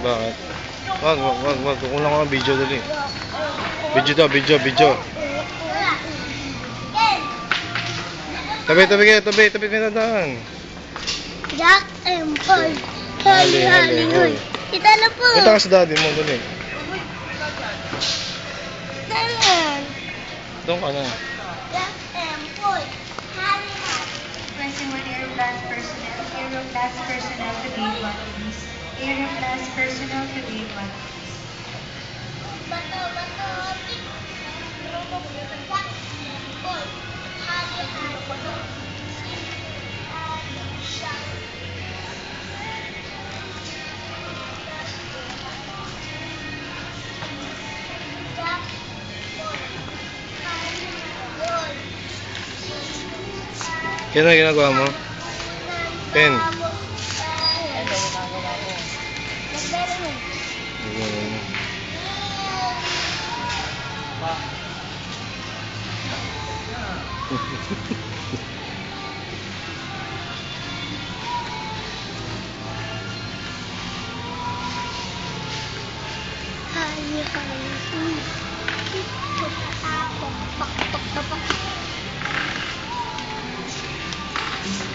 Bakit? Wag. Kukulang ko ng video dali. Video daw, video. Tabi ka na daan. Jack and Paul. Hali, hoy. Kita na po. Punta ka sa daddy mo, dali. Dalan. Doon ka na. Jack and Paul. Hali, Pressing one Aeroclass personnel. Aeroclass personnel to gate 1, please. Aeroclass personnel to gate 1, please. Bato. Jack and Paul. Hali. Yan ang ginagawa mo? Pen.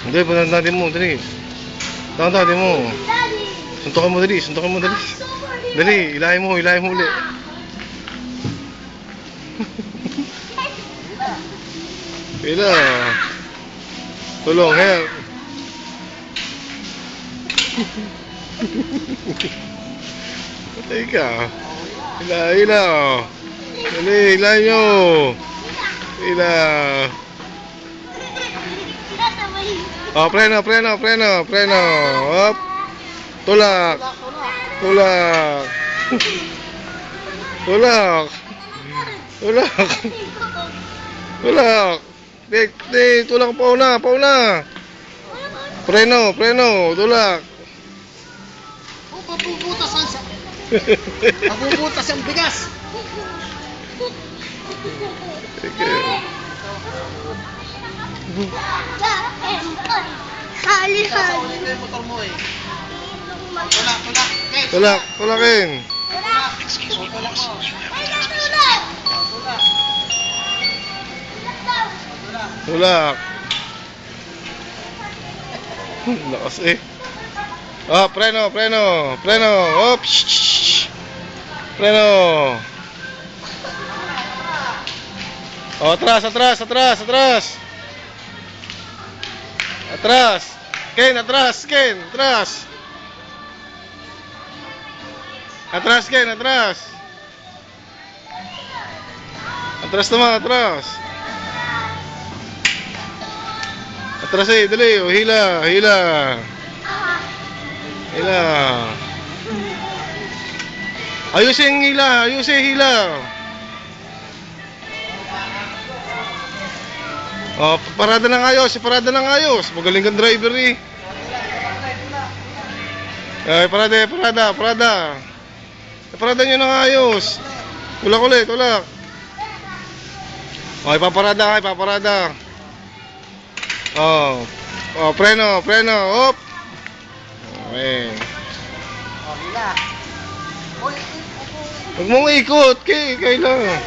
Hindi, punta natin mo, dali. Natin mo. Suntukan mo dali. Dali, ilahin mo ulit. Pila. Tulong, help. Patay ka. Ila. Dali, ilahin nyo. Ila. Oh, preno. Hop. Tulak. Dik, tulak pauna. Preno, tulak. Mabubutas ang bigas. Hali. Yung motor mo eh. Tulak. Tulakin. Tulak. Lakas eh. Oh, preno. Hop. Preno. Oh, atras. Ken, atras. Atras naman. Atras eh, dali. Oh, hila. Ayusin hila. Oh, parada ng ayos. Magaling kang driver eh. Ay, parada. Parada nyo ng ayos. Tulak. Okay, paparada. Oh, preno. Hop. Okay. Hila. Huwag mong ikot, kailangan.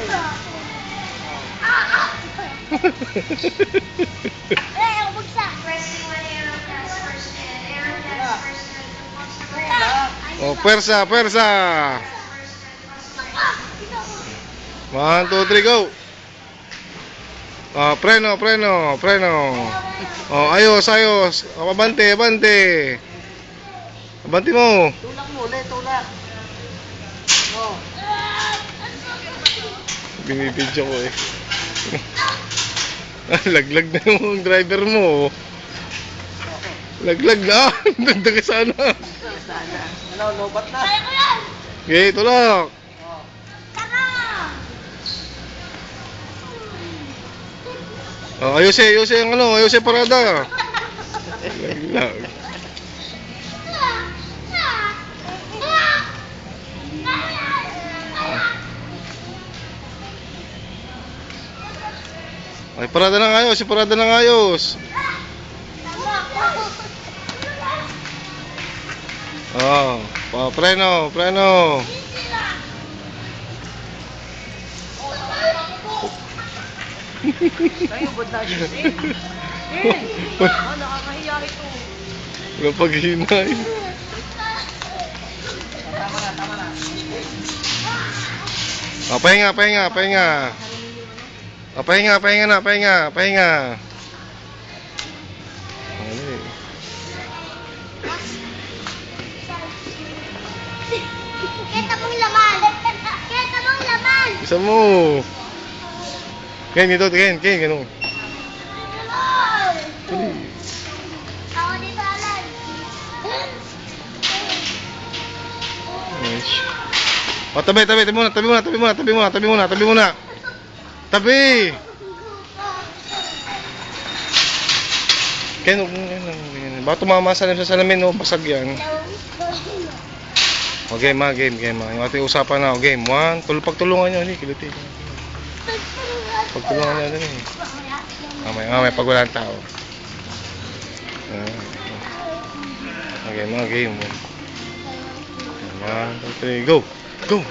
Pressing one Aeroclass personnel. Oh, persa. 1, 2, 3, go. Oh, preno. Oh, ayos. Oh, abante. Abante mo. Tulak mo ulit. Oh. Binibidyo ko eh. Laglag na yung driver mo. Laglag na. Dagdag ka sana. Lobat na. Okay, tulak. Oh, ayusin parada. Laglag. Ay, parada ng ayos. Oh, preno, preno. Tayo, bud na siya. Nakakahiya ito. Wala paghinay. Tama na, tama na. Oh, pahinga, pahinga, pahinga. Oh, pahinga, pahinga na, pahinga, pahinga. Ano eh. Kita mong laman. Kita mong laman. Isa mo. Ken, ito, Ken, Ken, ganun. Ako dito, Alan. Yes. Oh, tabi, tabi, tabi muna, tabi muna, tabi muna, tabi muna, tabi muna, tabi muna. Tabi! Ken, huwag mo yan. Baka tumama sa salamin, no? Basag yan. O, game ha, game, game ha. Yung ating usapan na, o, game. One, pagtulungan nyo, kiliti. Pagtulungan nyo, dali. Mamaya, pag walang tao. Okay, mga game. 1, 2, 3, go! Go!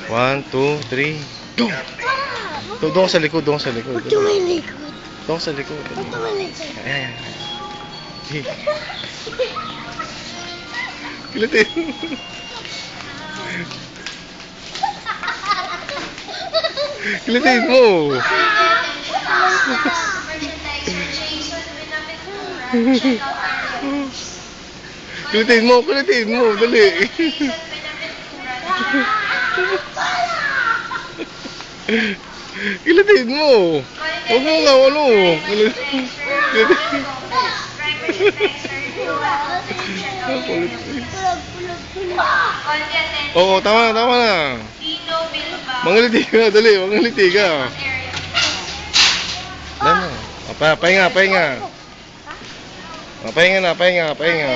1, 2, 3, go! Doon ka sa likod, doon ka sa likod. Ito may likod. Doon ka sa likod. Ito may likod. Ayan. Kilitin. Kilitin mo. Kilitin mo, kilitin mo. Dali. Kilitin mo. Huwag mo nga, ano. Kilitin. Oo, tama na, tama na. Mangaliti ka, dali, mangaliti ka. Dali na. Pahinga, pahinga. Pahinga na, pahinga, pahinga.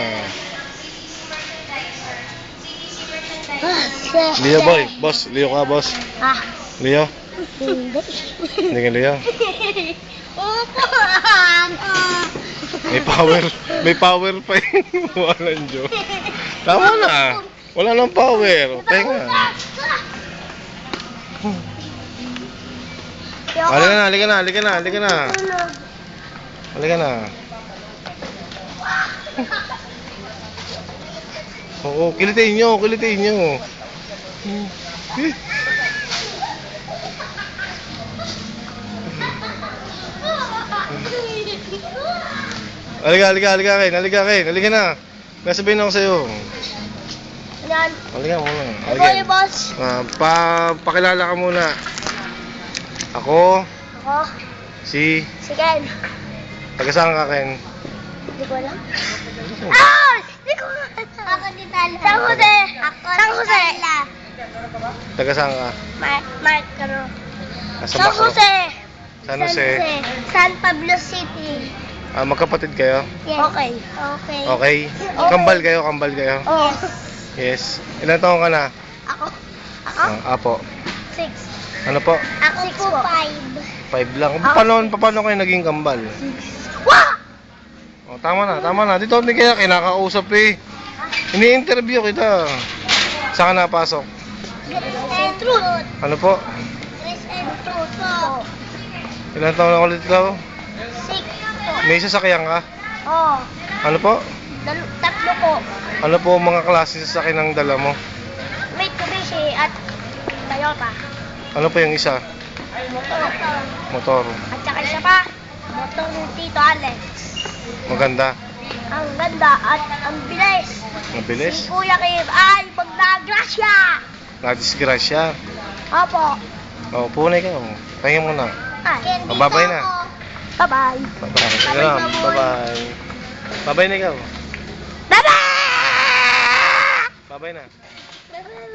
Leo boy, boss, Leo ka, boss. Ah, Leo? hindi. Hindi ka Leo? Opo. May power pa yung walang Diyo. Tama na. Wala nang power. Pahinga. Halika na, halika na, halika na, halika na. Halika na. Oo, kilitin nyo, kilitin nyo. Halika, halika, halika Ken, halika Ken, halika na. Nasabihin ako sa'yo. Yan. Halika muna. Ako yung boss. Pakilala ka muna. Ako, Ako. si... Si Ken. Taga saan ka, Ken? Hindi ko alam. Ah! Hindi ko alam. Ako di Tala. San Jose. Ako San Jose. Taga saan ka? Mark, ano? Nasa San Bacro. Jose. San Jose. San Pablo City. Magkapatid kayo? Yes. Okay. Okay. Okay. Kambal kayo, kambal kayo. Oh. Yes. Ilan taon ka na? Ako? Ako? Apo. 6. Ano po? Ako po 5. 5 lang. Paano kayo naging kambal? Wah! Oh, tama na. Dito hindi kaya kinakausap eh. Ini-interview kita. Saan ka napasok? And truth. Ano po? Grace and truth po. Ilan taon na ulit ikaw? 6 po. May sasakyan ka? Oh. Ano po? Tatlo po. Ano po mga klase sasakyan ang dala mo? Mitsubishi at Toyota. Ano po yung isa? Motor. Motor. At saka isa pa, motor ni Tito Alex. Maganda. Ang ganda at ang bilis. Mabilis. Si Kuya Kim ay magnagrasya. Na-disgrasya. Opo. O, punay ka. Pahinga muna. Ay, Babay na. Bye-bye. Bye-bye. Bye-bye. Bye-bye na ikaw. Bye-bye! Bye-bye na. Bye-bye.